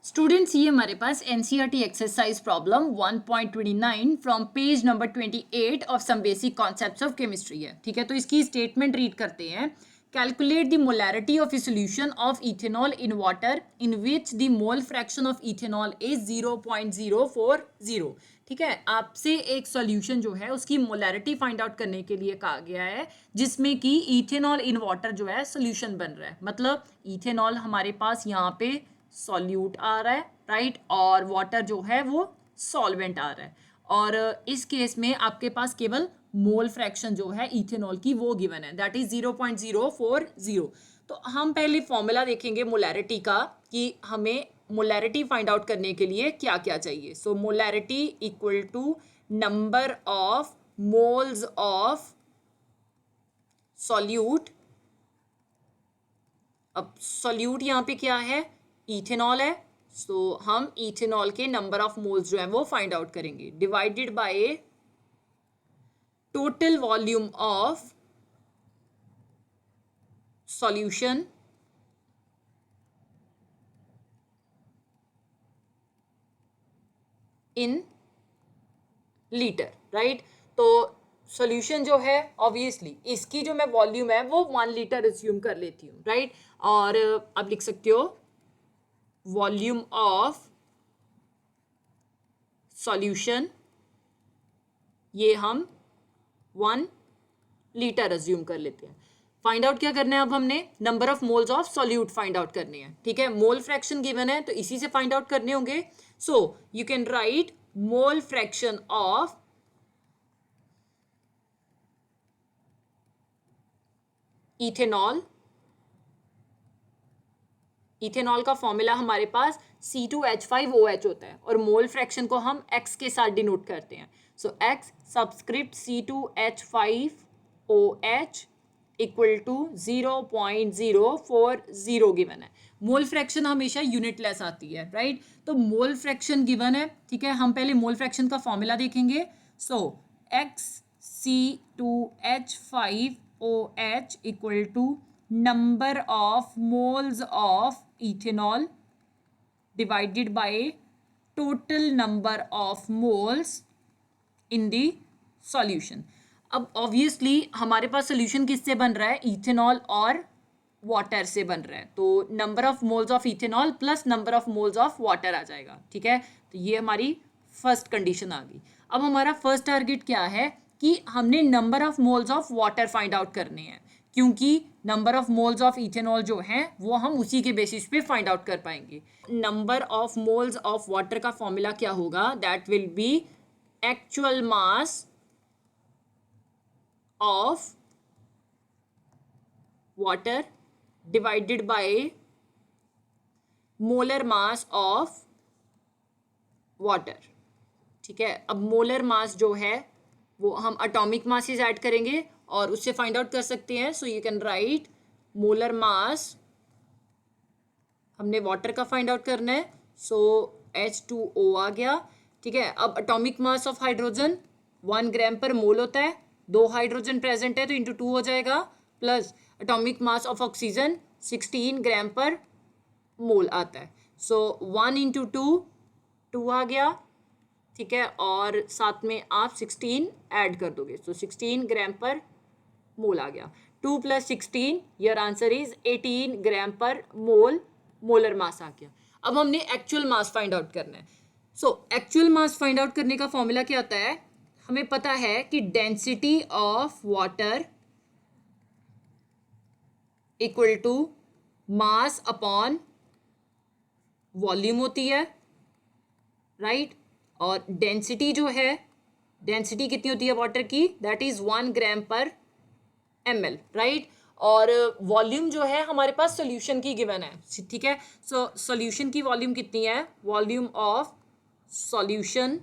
Students ये हमारे पास NCERT exercise problem 1.29 from page number 28 of some basic concepts of chemistry है। ठीक है, तो इसकी स्टेटमेंट रीड करते हैं। Calculate the molarity of a solution of ethanol in water in which the mole fraction of ethanol is 0.040। ठीक है, आपसे एक सॉल्यूशन जो है उसकी मोलैरिटी फाइंड आउट करने के लिए कहा गया है जिसमें कि इथेनॉल इन वाटर जो है सोल्यूशन बन रहा है। मतलब इथेनॉल हमारे पास यहाँ पे सॉल्यूट आ रहा है, राइट, और वाटर जो है वो सॉल्वेंट आ रहा है। और इस केस में आपके पास केवल मोल फ्रैक्शन जो है इथेनॉल की वो गिवन है, दैट इज 0.040। तो हम पहले फॉर्मूला देखेंगे मोलैरिटी का कि हमें मोलैरिटी फाइंड आउट करने के लिए क्या क्या चाहिए। So molarity equal to number of moles of solute. अब सॉल्यूट यहाँ पे क्या है, इथेनॉल है। सो हम इथेनॉल के नंबर ऑफ मोल्स जो है वो फाइंड आउट करेंगे, divided by total volume of solution in litre, right. तो सॉल्यूशन जो है ऑब्वियसली इसकी जो मैं वॉल्यूम है वो 1 लीटर एज्यूम कर लेती हूँ, राइट। और अब लिख सकते हो वॉल्यूम ऑफ सॉल्यूशन, ये हम 1 लीटर अज्यूम कर लेते हैं। फाइंड आउट क्या करना है, अब हमने number of moles of solute find out करने हैं। ठीक है, मोल फ्रैक्शन गिवन है तो इसी से फाइंड आउट करने होंगे। So you can write mole fraction of ethanol. Ethanol का फॉर्मूला हमारे पास C2H5OH होता है और मोल फ्रैक्शन को हम X के साथ डिनोट करते हैं। So X subscript C2H5OH equal to 0.040 given है। मोल फ्रैक्शन हमेशा यूनिटलेस आती है, राइट। तो मोल फ्रैक्शन गिवन है, ठीक है। हम पहले मोल फ्रैक्शन का फॉर्मूला देखेंगे। So X C2H5OH equal to number of moles of ethanol divided by total number of moles in the solution। अब ऑब्वियसली हमारे पास सोल्यूशन किससे बन रहा है, इथेनॉल और वाटर से बन रहा है। तो number of moles of ethanol plus number of moles of water आ जाएगा। ठीक है, तो ये हमारी फर्स्ट कंडीशन आ गई। अब हमारा फर्स्ट टारगेट क्या है कि हमने number of moles of water find out करने हैं, क्योंकि number of moles of ethanol जो हैं वो हम उसी के बेसिस पे फाइंड आउट कर पाएंगे। Number of moles of water का फॉर्मूला क्या होगा, that will be actual mass of water divided by molar mass of water. ठीक है, अब मोलर मास जो है वो हम एटॉमिक मासेस ऐड करेंगे और उससे फाइंड आउट कर सकते हैं। So you can write molar mass, हमने वाटर का फाइंड आउट करना है। सो H2O आ गया। ठीक है, अब एटॉमिक मास ऑफ हाइड्रोजन 1 ग्राम पर मोल होता है, 2 हाइड्रोजन प्रेजेंट है तो इंटू 2 हो जाएगा, plus atomic mass of oxygen 16 ग्राम पर मोल आता है। सो 1 इंटू 2 आ गया। ठीक है, और साथ में आप 16 ऐड कर दोगे, सो 16 ग्राम पर मोल आ गया। 2 + 16 योर आंसर इज 18 ग्राम पर मोल मोलर मास आ गया। अब हमने एक्चुअल मास फाइंड आउट करना है। So actual mass find out करने का फॉर्मूला क्या होता है, हमें पता है कि density of water equal to mass upon volume होती है, राइट। और डेंसिटी जो है, डेंसिटी कितनी होती है वाटर की, दैट इज 1 ग्राम पर ml, राइट। और वॉल्यूम जो है हमारे पास सॉल्यूशन की गिवन है। ठीक है, सो सॉल्यूशन की वॉल्यूम कितनी है, volume of solution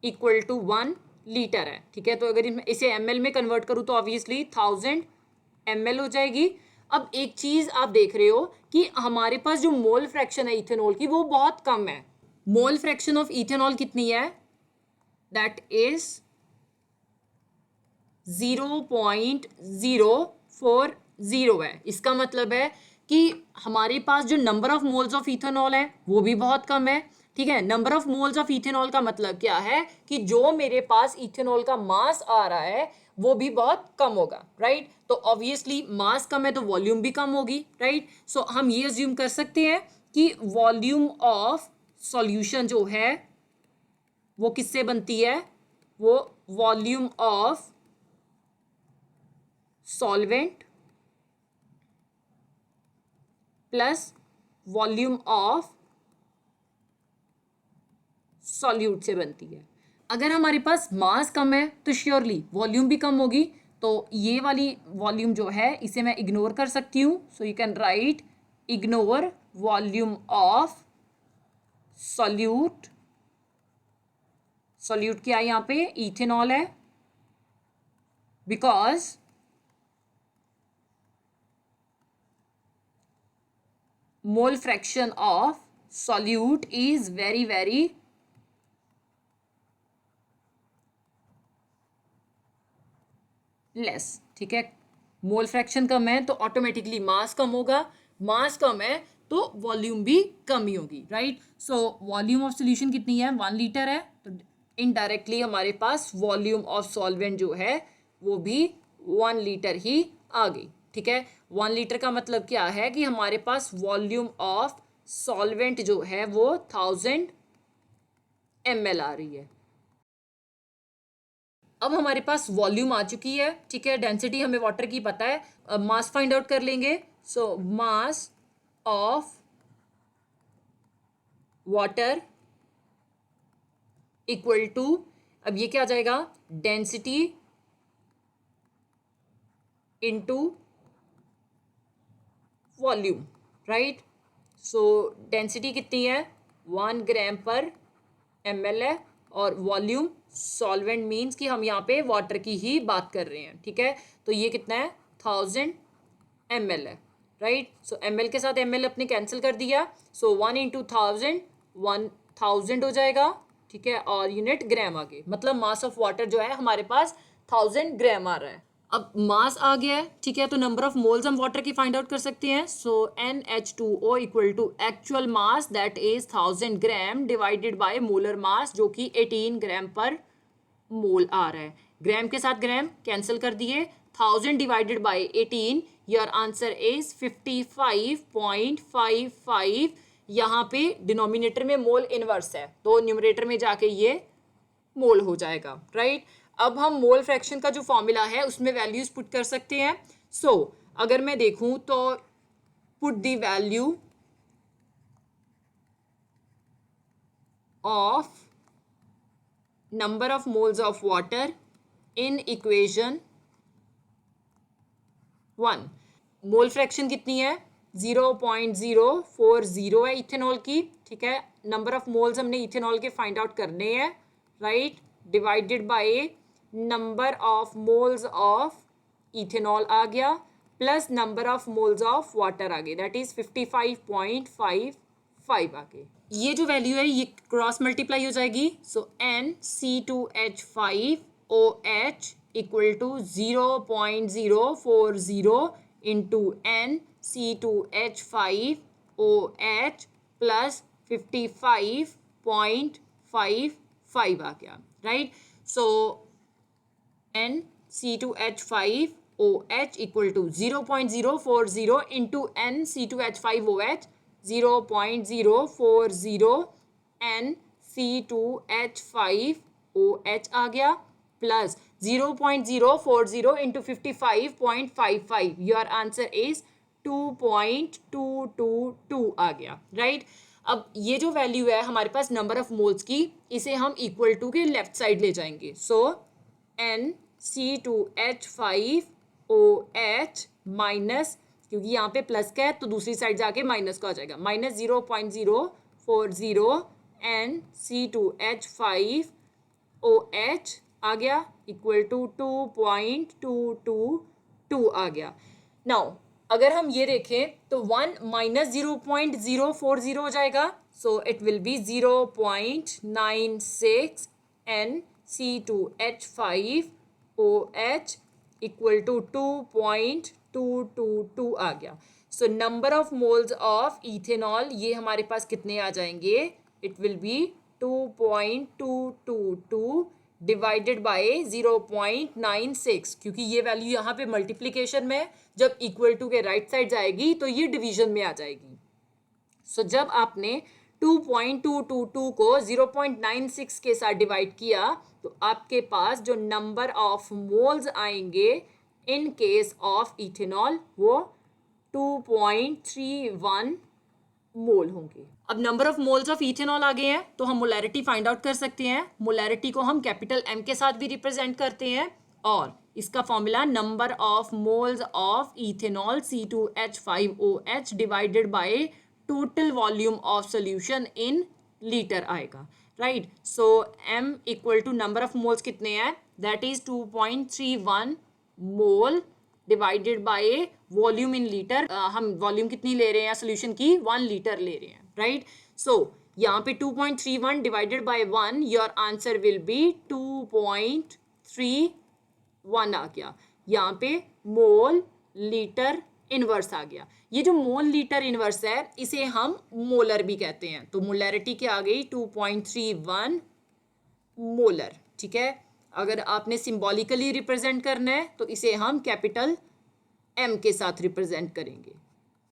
equal to 1 litre है। ठीक है, तो अगर इसे ml में कन्वर्ट करूँ तो ऑब्वियसली 1000 ml हो जाएगी। अब एक चीज आप देख रहे हो कि हमारे पास जो मोल फ्रैक्शन है इथेनॉल की वो बहुत कम है। मोल फ्रैक्शन ऑफ इथेनॉल कितनी है, दैट इज 0.040 है। इसका मतलब है कि हमारे पास जो number of moles of ethanol है वो भी बहुत कम है, ठीक है। Number of moles of ethanol का मतलब क्या है कि जो मेरे पास इथेनॉल का मास आ रहा है वो भी बहुत कम होगा, राइट। तो ऑब्वियसली मास कम है तो वॉल्यूम भी कम होगी, राइट। सो हम ये अज्यूम कर सकते हैं कि वॉल्यूम ऑफ सॉल्यूशन जो है वो किससे बनती है, वो volume of solvent plus volume of solute से बनती है। अगर हमारे पास मास कम है तो श्योरली वॉल्यूम भी कम होगी, तो ये वाली वॉल्यूम जो है इसे मैं इग्नोर कर सकती हूँ। So you can write ignore volume of solute. Solute क्या है यहाँ पे, इथेनॉल है, because mole fraction of solute is very very less, ठीक है। मोल फ्रैक्शन कम है तो ऑटोमेटिकली मास कम होगा, मास कम है तो वॉल्यूम भी कम ही होगी, right. So volume of solution कितनी है, 1 लीटर है, तो इनडायरेक्टली हमारे पास वॉल्यूम ऑफ सॉल्वेंट जो है वो भी 1 लीटर ही आ गई, ठीक है। 1 लीटर का मतलब क्या है कि हमारे पास वॉल्यूम ऑफ सॉल्वेंट जो है वो 1000 ml आ रही है। अब हमारे पास वॉल्यूम आ चुकी है, ठीक है। डेंसिटी हमें वाटर की पता है, अब मास फाइंड आउट कर लेंगे। So mass of water equal to, अब ये क्या आ जाएगा, density into volume, right. So density कितनी है, 1 ग्राम पर ml है, और वॉल्यूम सॉल्वेंट मीन्स कि हम यहाँ पे वाटर की ही बात कर रहे हैं, ठीक है। तो ये कितना है, 1000 ml है, राइट। सो ml के साथ ml अपने कैंसिल कर दिया, सो 1 इंटू 1000 हो जाएगा, ठीक है, और यूनिट ग्राम आ गए, मतलब मास ऑफ वाटर जो है हमारे पास 1000 ग्राम आ रहा है। अब मास आ गया है, ठीक है, तो नंबर ऑफ मोल्स हम वाटर की फाइंड आउट कर सकते हैं। So NH2O equal to actual mass that is 1000 gram divided by molar mass जो कि 18 ग्राम पर मोल आ रहा है। ग्राम के साथ ग्राम कैंसिल कर दिए, 1000 divided by 18, your answer is 55.55। यहाँ पे डिनोमिनेटर में मोल इनवर्स है तो न्यूमरेटर में जाके ये मोल हो जाएगा, राइट। अब हम मोल फ्रैक्शन का जो फॉर्मूला है उसमें वैल्यूज पुट कर सकते हैं। सो अगर मैं देखूं तो put the value of number of moles of water in equation 1। Mole fraction कितनी है, 0.040 है इथेनॉल की, ठीक है। नंबर ऑफ मोल्स हमने इथेनॉल के फाइंड आउट करने हैं, right, divided by number of moles of ethanol आ गया, plus number of moles of water आ गए, दैट इज 55.55 आ गए। ये जो वैल्यू है ये क्रॉस मल्टीप्लाई हो जाएगी, so NC2H5OH equal to 0.040 into NC2H5OH plus 55.55 आ गया, right. So NC2H5OH equal to 0.040 into NC2H5OH 0.040 NC2H5OH आ गया, plus 0.040 into 55.55, your answer is 2.222 आ गया, राइट। अब ये जो वैल्यू है हमारे पास नंबर ऑफ मोल्स की, इसे हम इक्वल टू के लेफ्ट साइड ले जाएंगे। सो NC2H5OH माइनस, क्योंकि यहाँ पे प्लस का है तो दूसरी साइड जाके माइनस का हो जाएगा, माइनस 0.040 NC2H5OH आ गया इक्वल टू 2.222 आ गया। नाउ अगर हम ये देखें तो 1 माइनस 0.040 हो जाएगा, so it will be 0.96 NC2H5OH equal to 2.222 आ गया। So number of moles of ethanol ये हमारे पास कितने आ जाएंगे, it will be 2.222 divided by 0.96, क्योंकि ये वैल्यू यहाँ पे मल्टीप्लीकेशन में, जब इक्वल टू के राइट साइड जाएगी तो ये डिवीजन में आ जाएगी। सो जब आपने 2.222 को 0.96 के साथ डिवाइड किया तो आपके पास जो नंबर ऑफ मोल्स आएंगे इन केस ऑफ इथेनॉल वो 2.31 मोल होंगे। अब number of moles of ethanol आ गए हैं तो हम मोलैरिटी फाइंड आउट कर सकते हैं। मोलैरिटी को हम कैपिटल M के साथ भी रिप्रेजेंट करते हैं और इसका formula number of moles of ethanol C2H5OH divided by total volume of solution in litre आएगा, right. So M equal to number of moles कितने हैं, that is 2.31 mole divided by volume in litre. हम volume कितनी ले रहे हैं solution की, 1 litre ले रहे हैं, राइट। सो यहाँ पे 2.31 divided by 1, your answer will be 2.31 आ गया। यहाँ पे मोल लीटर इनवर्स आ गया। ये जो मोल लीटर इनवर्स है इसे हम मोलर भी कहते हैं। तो मोलैरिटी क्या आ गई, 2.31 मोलर, ठीक है। अगर आपने सिंबॉलिकली रिप्रेजेंट करना है तो इसे हम कैपिटल M के साथ रिप्रेजेंट करेंगे।